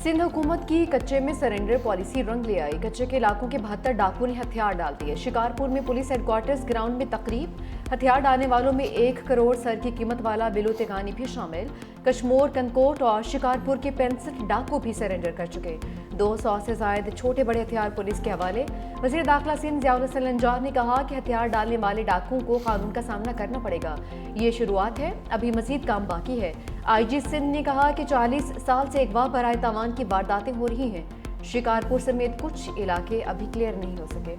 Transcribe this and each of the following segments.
सिंध हुकूमत की कच्चे में सरेंडर पॉलिसी रंग ले आई। कच्चे के इलाकों के 72 डाकुओं ने हथियार डाल दिए। शिकारपुर में पुलिस हेडक्वार्टर्स ग्राउंड में तकरीब। हथियार डालने वालों में 1 करोड़ सर की कीमत वाला बिलो तेगानी भी शामिल। कश्मोर, कनकोट और शिकारपुर के 65 डाकू भी सरेंडर कर चुके। 200 से ज्यादा छोटे बड़े हथियार पुलिस के हवाले। वज़ीर दाखिला सिंध ज़ियाउल हसन लंजार ने कहा कि हथियार डालने वाले डाकुओं को कानून का सामना करना पड़ेगा। ये शुरुआत है, अभी मजीद काम बाकी है। IG सिंध ने कहा कि 40 साल से अगवा बराए तावान की वारदातें हो रही हैं। शिकारपुर समेत कुछ इलाके अभी क्लियर नहीं हो सके।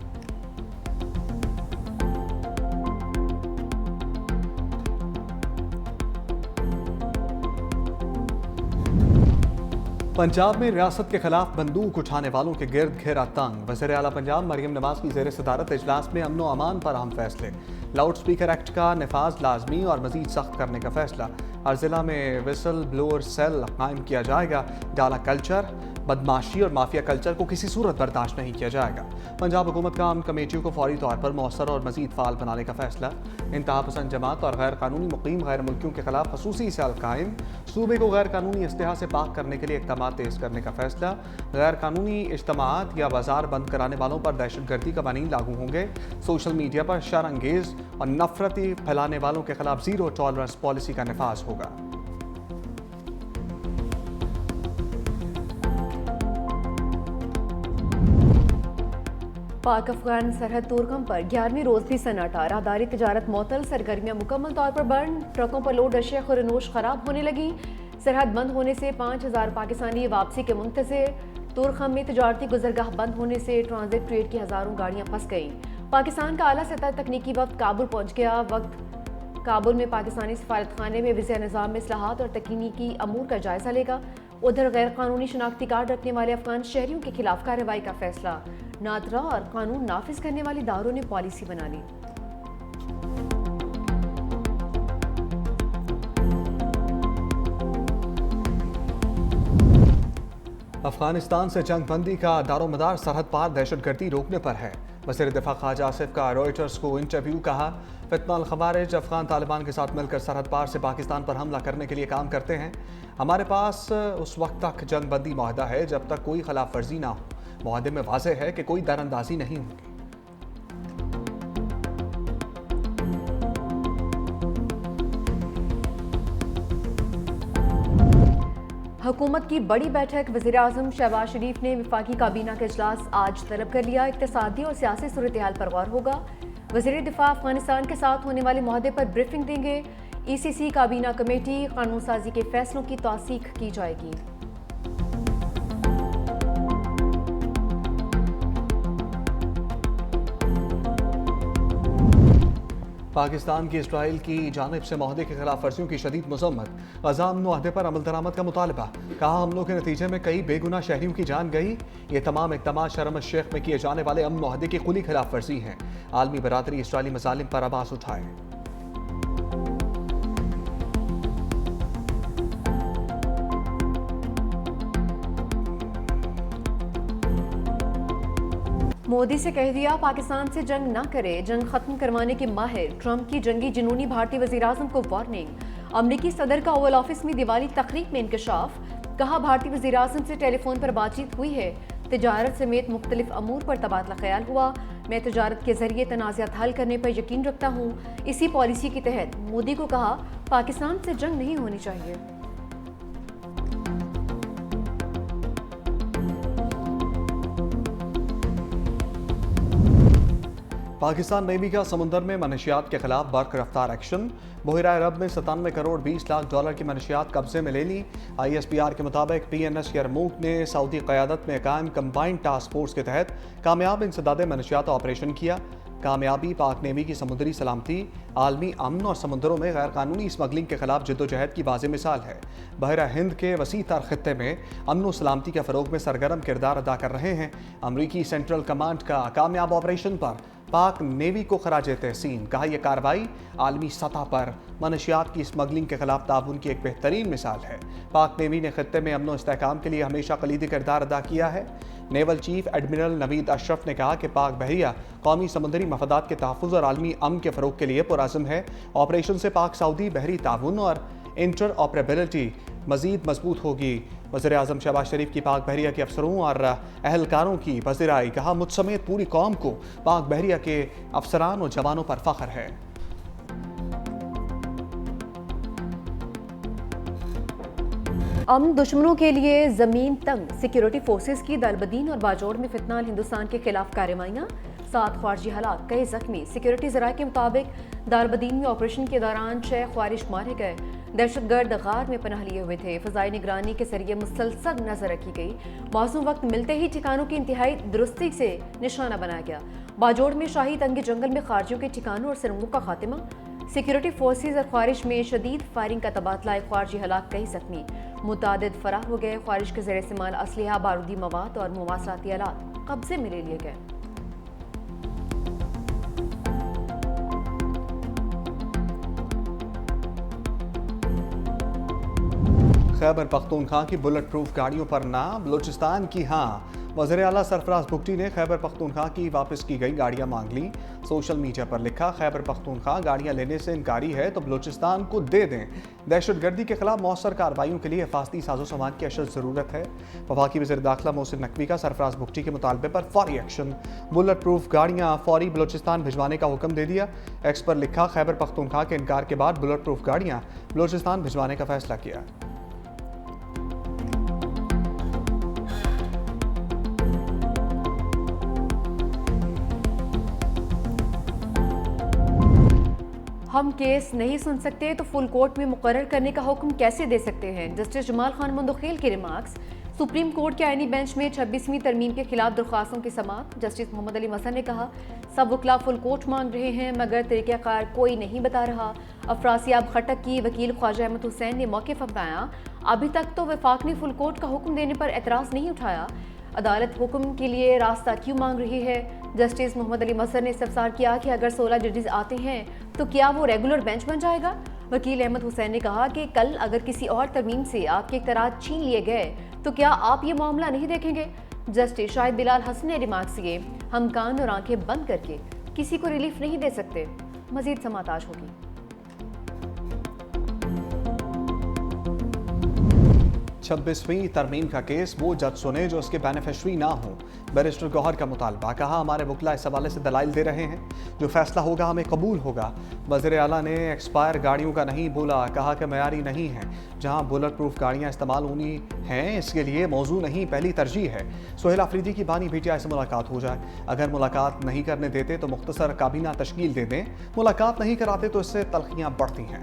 पंजाब में रियासत के खिलाफ बंदूक उठाने वालों के गिर्द घेरा तंग। वज़ीर आला पंजाब मरियम नवाज की ज़ेर सदारत इजलास में अमन व अमान पर अहम फैसले। लाउड स्पीकर एक्ट का नफाज लाजमी और मजीद सख्त करने का फैसला। हर जिला में विसल ब्लोअर सेल कायम किया जाएगा। डाला कल्चर, बदमाशी और माफिया कल्चर को किसी सूरत बर्दाश्त नहीं किया जाएगा। पंजाब हुकूमत का अमन कमेटियों को फौरी तौर पर मौसर और मजीद फाल बनाने का फैसला। इंतहा पसंद जमात और गैर कानूनी मुकीम गैर मुल्कियों के खिलाफ खसूसी सेल कायम। सूबे को गैर कानूनी इस्तेहा से पाक करने के लिए इक़दाम तेज करने का फैसला। गैर कानूनी इज्तिमाअत या बाजार बंद कराने वालों पर दहशतगर्दी कवानीन लागू होंगे। सोशल मीडिया पर शर अंगेज और नफरती फैलाने वालों के खिलाफ जीरो टॉलरेंस पॉलिसी का नफाज होगा। पाक अफगान सरहद तोरखम पर 11वीं रोज भी सन्नाटा। राहदारी तिजारत मौतल, सरगर्मियां मुकम्मल तौर पर बंद। ट्रकों पर लोड अशिया खुरनोश खराब होने लगी। सरहद बंद होने से 5000 पाकिस्तानी वापसी के मुंतज़िर। तोरखम में तिजारती गुजरगाह बंद होने से ट्रांजिट ट्रेड की हज़ारों गाड़ियां फंस गईं। पाकिस्तान का आला सतह तकनीकी वक्त काबुल पहुंच गया। वक्त काबुल में पाकिस्तानी सफारत खाने में विज़ा निज़ाम में इस्लाहात और तकनीकी अमूर का जायजा लेगा। उधर गैर कानूनी शनाख्ती कार्ड रखने वाले अफगान शहरियों के खिलाफ कार्रवाई का फैसला। नादरा और कानून नाफिज करने वाले इदारों ने पॉलिसी बना ली। अफगानिस्तान से जंग बंदी का दारोमदार सरहद पार दहशतगर्दी रोकने पर है। वज़ीर दिफा ख्वाजा आसिफ का रॉयटर्स को इंटरव्यू। कहा, फितना अल खवारिज अफगान तालिबान के साथ मिलकर सरहद पार से पाकिस्तान पर हमला करने के लिए काम करते हैं। हमारे पास उस वक्त तक जंग बंदी मुआहदा है जब तक कोई खिलाफ वर्जी ना हो। मुआहदे में वाज़ेह है कि कोई दरअंदाजी नहीं होगी। हुकूमत की बड़ी बैठक। वज़ीर आज़म शहबाज शरीफ ने वफाकी काबीना का इजलास आज तलब कर लिया। इक़्तिसादी और सियासी सूरत-ए-हाल पर गौर होगा। वज़ीर दिफा अफगानिस्तान के साथ होने वाले मुआहदे पर ब्रीफिंग देंगे। ECC काबीना कमेटी कानून साजी के फैसलों की तौसीक की जाएगी। पाकिस्तान की इसराइल की जानिब से मुआहदे की खिलाफ वर्जियों की शदीद मज़म्मत। गज़ा अमन मुआहदे पर अमल दरामद का मुतालबा। कहा, हमलों के नतीजे में कई बेगुनाह शहरियों की जान गई। ये तमाम इक़दाम शर्म शेख में किए जाने वाले अमन मुआहदे की खुली खिलाफ वर्जी हैं। आलमी बरादरी इसराइली मज़ालिम पर आवाज़ उठाए। मोदी से कह दिया, पाकिस्तान से जंग ना करे। जंग खत्म करवाने के माहिर। ट्रंप की जंगी जुनूनी भारतीय वज़ीर आज़म को वार्निंग। अमरीकी सदर का ओवल ऑफिस में दिवाली तकरीब में इंकशाफ। कहा, भारतीय वज़ीर आज़म से टेलीफोन पर बातचीत हुई है। तिजारत समेत मुख्तलिफ अमूर पर तबादला ख्याल हुआ। मैं तिजारत के जरिए तनाज़ात हल करने पर यकीन रखता हूँ। इसी पॉलिसी के तहत मोदी को कहा, पाकिस्तान से जंग नहीं होनी चाहिए। पाकिस्तान नेवी का समुंदर में मनशियात के खिलाफ बर्क रफ्तार एक्शन। बहरा अरब में 97 करोड़ 20 लाख डॉलर की मनशियात कब्जे में ले ली। ISPR के मुताबिक PNS यरमूक ने सऊदी क़यादत में कायम कंबाइंड टास्क फोर्स के तहत कामयाब इंसदाद मनशियात ऑपरेशन किया। कामयाबी पाक नेवी की समुद्री सलामती, आलमी अमन और समुद्रों में गैर कानूनी स्मगलिंग के खिलाफ जद्दोजहद की वाज़ेह मिसाल है। बहरा हिंद के वसी तर खित्ते में अमन व सलामती के फ़रोग में सरगर्म किरदार अदा कर रहे हैं। अमरीकी सेंट्रल कमांड का कामयाब ऑपरेशन पर पाक नेवी को खराज तहसीन। कहा, यह कार्रवाई आलमी सतह पर मनशियात की स्मगलिंग के खिलाफ ताउन की एक बेहतरीन मिसाल है। पाक नेवी ने खित्ते में अमन व इस्तेहकाम के लिए हमेशा कलीदी किरदार अदा किया है। Naval chief admiral Naveed Ashraf ने कहा कि पाक बहरिया कौमी समुद्री मफादात के तहफ़्फ़ुज़ और आलमी अमन के फ़रोग के लिए पुरअज़्म है। ऑपरेशन से पाक सऊदी बहरी ताउन और इंटर ऑपरेबिलिटी मज़ीद मजबूत होगी। वज़ीर-ए-आज़म शहबाज शरीफ की पाक बहरिया के अफसरों और अहलकारों की पज़िराई, कहा मुझ समेत पूरी कौम को पाक बहरिया के अफसरान और जवानों पर फख्र है। अमन दुश्मनों के लिए जमीन तंग, सिक्योरिटी फोर्सेस की दलबदीन और बाजोड़ में फितनाल हिंदुस्तान के खिलाफ कार्रवाइयां, 7 ख्वारजी हालात, कई जख्मी। सिक्योरिटी जराये के मुताबिक दालबदीन में ऑपरेशन के दौरान 6 ख्वारिश मारे गए। दहशतगर्द गार में पनाह लिए हुए थे। फ़ज़ाई निगरानी के जरिए मुसलसल नजर रखी गई। मौसम वक्त मिलते ही ठिकानों की इंतहाई दुरुस्ती से निशाना बनाया गया। बाजोड़ में शाही तंगे जंगल में खारजियों के ठिकानों और सुरंगों का खात्मा। सिक्योरिटी फोर्सेज और ख्वारिश में शदीद फायरिंग का तबादला, 1 ख्वारजी हलाक, कई जख्मी। मुतादिद फरार हो गए। ख्वारिश के ज़ेर इस्तेमाल असलहा, बारूदी मवाद और मुवासलाती आलात कब्जे में ले लिए गए। खैबर पख्तूनख्वा की बुलेट प्रूफ गाड़ियों पर नाम, बलूचिस्तान की हाँ। वज़ीर आला सरफराज भुगटी ने खैबर पख्तूनख्वा की वापस की गई गाड़ियाँ मांग ली। सोशल मीडिया पर लिखा, खैबर पख्तूनख्वा गाड़ियाँ लेने से इनकारी है तो बलूचिस्तान को दे दें। दहशतगर्दी के खिलाफ मौसर कार्रवाइयों के लिए हिफाजती साजो सामान की अशद ज़रूरत है। वफाकी वज़ीर दाखिला मोहसिन नकवी का सरफराज भुगटी के मुतालबे पर फौरी एक्शन, बुलेट प्रूफ गाड़ियाँ फौरी बलूचिस्तान भिजवाने का हुक्म दे दिया। एक्स पर लिखा, खैबर पख्तूनख्वा के इनकार के बाद बुलेट प्रूफ गाड़ियाँ बलूचिस्तान भिजवाने का फैसला किया। हम केस नहीं सुन सकते तो फुल कोर्ट में मुकर्रर करने का हुक्म कैसे दे सकते हैं? जस्टिस जमाल खान मुंदखिल के रिमार्क्स। सुप्रीम कोर्ट के आईनी बेंच में 26वीं तरमीम के खिलाफ दरख्वास्तों की समाअत। जस्टिस मोहम्मद अली मसन ने कहा, सब वकला फुल कोर्ट मांग रहे हैं मगर तरीक़ाकार कोई नहीं बता रहा। अफरासियाब खटक की वकील ख्वाजा अहमद हुसैन ने मौक़िफ़ अपनाया, अभी तक तो वफाक ने फुल कोर्ट का हुक्म देने पर एतराज़ नहीं उठाया। अदालत हुक्म के लिए रास्ता क्यों मांग रही है? जस्टिस मोहम्मद अली मसन ने इस्तफसार किया कि अगर 16 जजेस आते हैं तो क्या वो रेगुलर बेंच बन जाएगा? वकील अहमद हुसैन ने कहा कि कल अगर किसी और तरमीम से आपके इख्तियारात छीन लिए गए तो क्या आप ये मामला नहीं देखेंगे? जस्टिस शाहिद बिलाल हसन ने रिमार्क्स किए, हम कान और आंखें बंद करके किसी को रिलीफ नहीं दे सकते। मजीद समाअत आज होगी। 26वीं तरमीम का केस वो जज सुने जो उसके बेनिफिशरी ना हो। बैरिस्टर गौहर का मुतालबा, कहा हमारे वकला इस हवाले से दलाइल दे रहे हैं, जो फैसला होगा हमें कबूल होगा। वज़ीर आला ने एक्सपायर गाड़ियों का नहीं बोला, कहा कि मयारी नहीं है। जहां बुलेट प्रूफ गाड़ियां इस्तेमाल होनी हैं इसके लिए मौजू नहीं, पहली तरजीह है। सुहेल अफरीदी की बानी PTI से मुलाकात हो जाए। अगर मुलाकात नहीं करने देते तो मुख्तसर काबीना तश्कील दे दें। मुलाकात नहीं कराते तो इससे तलखियाँ बढ़ती हैं।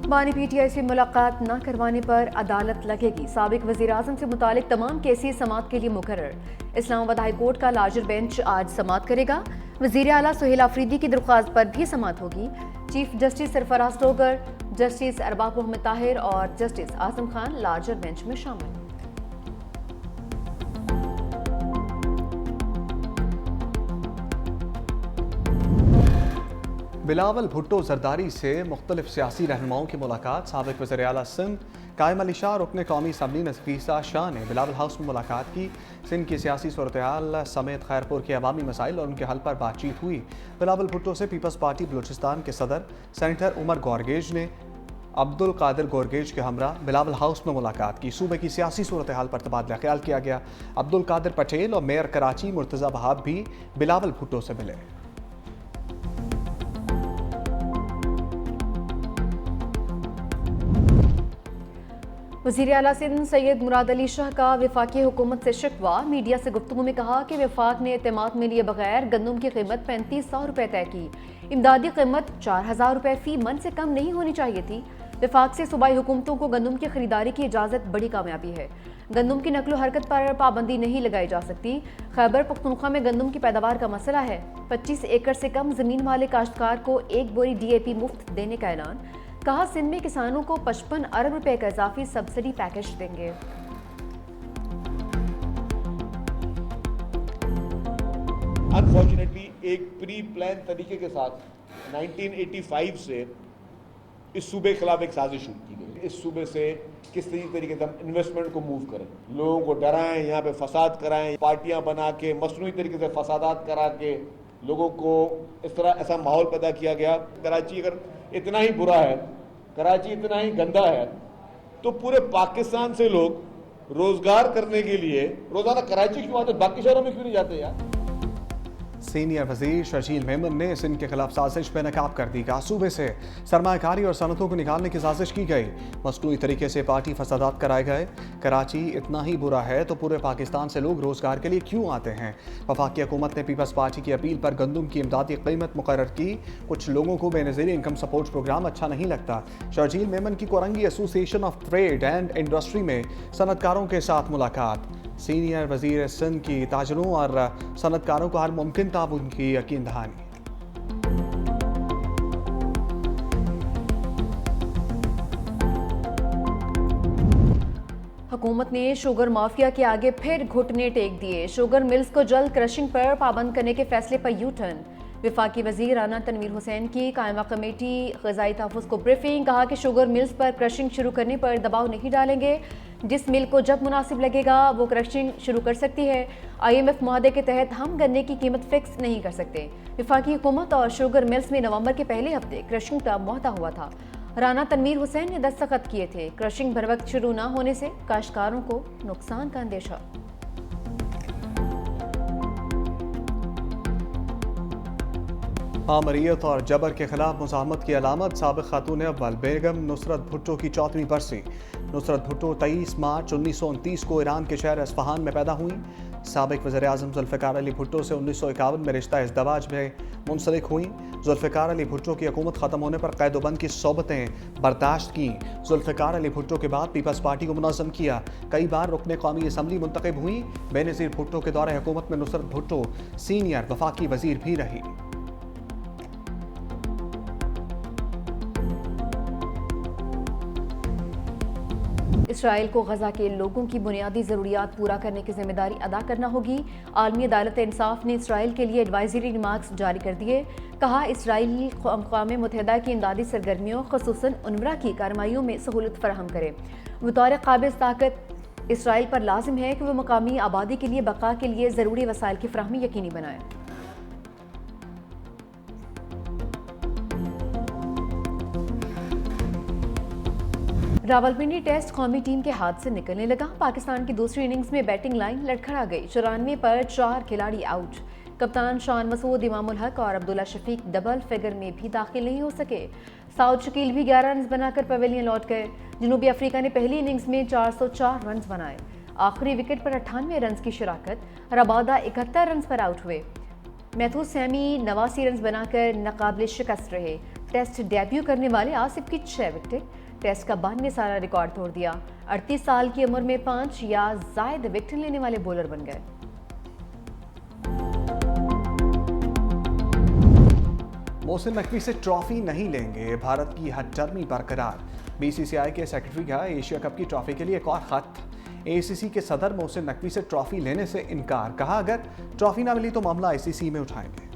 बानी PTI से मुलाकात न करवाने पर अदालत लगेगी। साबिक वज़ीर आज़म से मुतालिक तमाम केसेस समाअत के लिए मुकर्रर। इस्लामाबाद हाई कोर्ट का लार्जर बेंच आज समाअत करेगा। वज़ीर आला सुहेल अफरीदी की दरख्वास्त पर भी समाअत होगी। Chief justice Sarfraz Dogar, justice Arbab Mohammad Tahir और justice Azam Khan larger bench में शामिल। बिलावल भुट्टो जरदारी से मुख्तलिफ सियासी रहनुमाओं की मुलाकात। साबिक वज़ीर आला सिंध कायम अली शाह रुकन कौमी असम्बली नफीसा शाह ने बिलावल हाउस में मुलाकात की। सिंध की सियासी सूरत-ए-हाल समेत खैरपुर के अवामी मसाइल और उनके हल पर बातचीत हुई। बिलावल भुट्टो से पीपल्स पार्टी बलूचिस्तान के सदर सेनेटर उमर गौरगेज ने अब्दुल कादिर गौरगेज के हमरा बिलावल हाउस में मुलाकात की। सूबे की सियासी सूरत-ए-हाल पर तबादला ख्याल किया गया। अब्दुल कादिर पटेल और मेयर कराची मुर्तज़ा बहाब भी बिलावल भुट्टो से मिले। वज़ीर आला सिंध सैयद मुराद अली शाह का वफाकी हुकूमत से शिकवा। मीडिया से गुफ्तगू में कहा कि वफाक ने एतमाद में लिए बगैर गंदम की कीमत 3500 रुपये तय की। इमदादी कीमत 4000 रुपये फी मन से कम नहीं होनी चाहिए थी। वफाक से सूबाई हुकूमतों को गंदम की खरीदारी की इजाज़त बड़ी कामयाबी है। गंदम की नकलो हरकत पर पाबंदी नहीं लगाई जा सकती। खैबर पख्तूनख्वा में गंदम की पैदावार का मसला है। 25 एकड़ से कम जमीन वाले काश्तकार को 1 बोरी DAP मुफ्त देने का ऐलान। कहा, सिंध में किसानों को 55 अरब रुपए का इजाफी सब्सिडी पैकेज देंगे। अनफॉर्चुनेटली एक प्री प्लान तरीके के साथ 1985 से इस सूबे के खिलाफ एक साजिश शुरू की गई। इस सूबे से किस तरीके से हम इन्वेस्टमेंट को मूव करें, लोगों को डराएं, यहाँ पे फसाद कराएं, पार्टियां बना के मसनूई तरीके से फसादात करा के लोगों को इस तरह ऐसा माहौल पैदा किया गया। कराची अगर इतना ही बुरा है, कराची इतना ही गंदा है, तो पूरे पाकिस्तान से लोग रोजगार करने के लिए रोजाना कराची क्यों आते, बाकी शहरों में क्यों नहीं जाते यार? सीनियर वजीर शर्जील मेमन ने सिंध के खिलाफ साजिश बेनकाब कर दी। कहा सूबे से सरमायाकारी और सनतों को निकालने की साजिश की गई, मसनूई तरीके से पार्टी फसादात कराए गए। कराची इतना ही बुरा है तो पूरे पाकिस्तान से लोग रोजगार के लिए क्यों आते हैं? वफाकी हुकूमत ने पीपल्स पार्टी की अपील पर गंदम की इमदादी कीमत मुकर्रर की। कुछ लोगों को बेनज़ीर इनकम सपोर्ट प्रोग्राम अच्छा नहीं लगता। शर्जील मेमन की Korangi association of trade and industry में सनतकारों के साथ मुलाकात। सीनियर वजीर सिंध की ताजरों और सनतकारों को हर मुमकिन ताउन की यकीन दहानी। हुकूमत ने शुगर माफिया के आगे फिर घुटने टेक दिए। शुगर मिल्स को जल्द क्रशिंग पर पाबंद करने के फैसले पर यू टर्न। विफाकी वजीर राना तनवीर हुसैन की कायमा कमेटी ग़िज़ाई तहफ़्फ़ुज़ को ब्रीफिंग। कहा कि शुगर मिल्स पर क्रशिंग शुरू करने पर दबाव नहीं डालेंगे। जिस मिल को जब मुनासिब लगेगा वो क्रशिंग शुरू कर सकती है। IMF मुआहदे के तहत हम गन्ने की कीमत फिक्स नहीं कर सकते। विफाकी हुकूमत और शुगर मिल्स में नवंबर के पहले हफ्ते क्रशिंग का मुआहदा हुआ था। राना तनवीर हुसैन ने दस्तखत किए थे। क्रशिंग बर वक्त शुरू न होने से काश्तकारों को नुकसान का अंदेशा। आमरीत और जबर के खिलाफ मुज़ाहमत की अलामत। साबिक़ खातून अव्वल बेगम नुसरत भुट्टो की 4वीं बरसी। नुसरत भुट्टो 23 मार्च 1929 को ईरान के शहर अस्फहान में पैदा हुई। साबिक़ वज़ीर आज़म ज़ुल्फ़िकार अली भुट्टो से 1951 में रिश्ता इज़दवाज में मुंसलिक हुई। ज़ुल्फ़िकार अली भुट्टो की हुकूमत ख़त्म होने पर क़ैद-ओ-बंद की सोबतें बर्दाश्त की। ज़ुल्फ़िकार अली भुट्टो के बाद पीपल्स पार्टी को मुनज़्ज़म किया। कई बार रुकने कौमी असम्बली मुंतखब हुई। बेनज़ीर भुट्टो के दौरे हुकूमत में नुसरत भुट्टो सीनियर वफाकी वज़ीर भी रही। इसराइल को गजा के लोगों की बुनियादी ज़रूरियात पूरा करने की जिम्मेदारी अदा करना होगी। आलमी अदालत इंसाफ ने इसराइल के लिए एडवाइजरी रिमार्क्स जारी कर दिए। कहा इसराइल अक़वाम मुत्तहिदा की इमदादी सरगर्मियों ख़ुसूसन उनवरा की कार्रवाइयों में सहूलत फराहम करे। बतौर काबिज़ ताकत इसराइल पर लाजिम है कि वह मकामी आबादी के लिए बका के लिए ज़रूरी वसाइल की फराहमी यकीनी बनाए। रावलपिंडी टेस्ट कौमी टीम के हाथ से निकलने लगा। पाकिस्तान की दूसरी इनिंग्स में बैटिंग लाइन लड़खड़ा गई। 94 पर 4 खिलाड़ी आउट। कप्तान शान मसूद, इमाम उल हक और अब्दुल्ला शफीक डबल फिगर में भी दाखिल नहीं हो सके। साउद शकील भी 11 रन बनाकर पवेलियन लौट गए। जनूबी अफ्रीका ने पहली इनिंग्स में 404 रन बनाए। आखिरी विकेट पर 98 रन की शिराकत। रबादा 71 रन पर आउट हुए। मैथ्यू सैमी 89 रन बनाकर नाकाबिल शिकस्त रहे। टेस्ट डेब्यू करने वाले आसिफ की 6 विकेट टेस्ट का 92 साल रिकॉर्ड तोड़ दिया। 38 साल की उम्र में 5 या ज़ायद विकेट लेने वाले बॉलर बन गए। मोहसिन नकवी से ट्रॉफी नहीं लेंगे, भारत की हथचर्मी बरकरार। BCCI के सेक्रेटरी का एशिया कप की ट्रॉफी के लिए एक और खत। ACC के सदर मोहसिन नकवी से ट्रॉफी लेने से इनकार। कहा अगर ट्रॉफी ना मिली तो मामला ICC में उठाएंगे।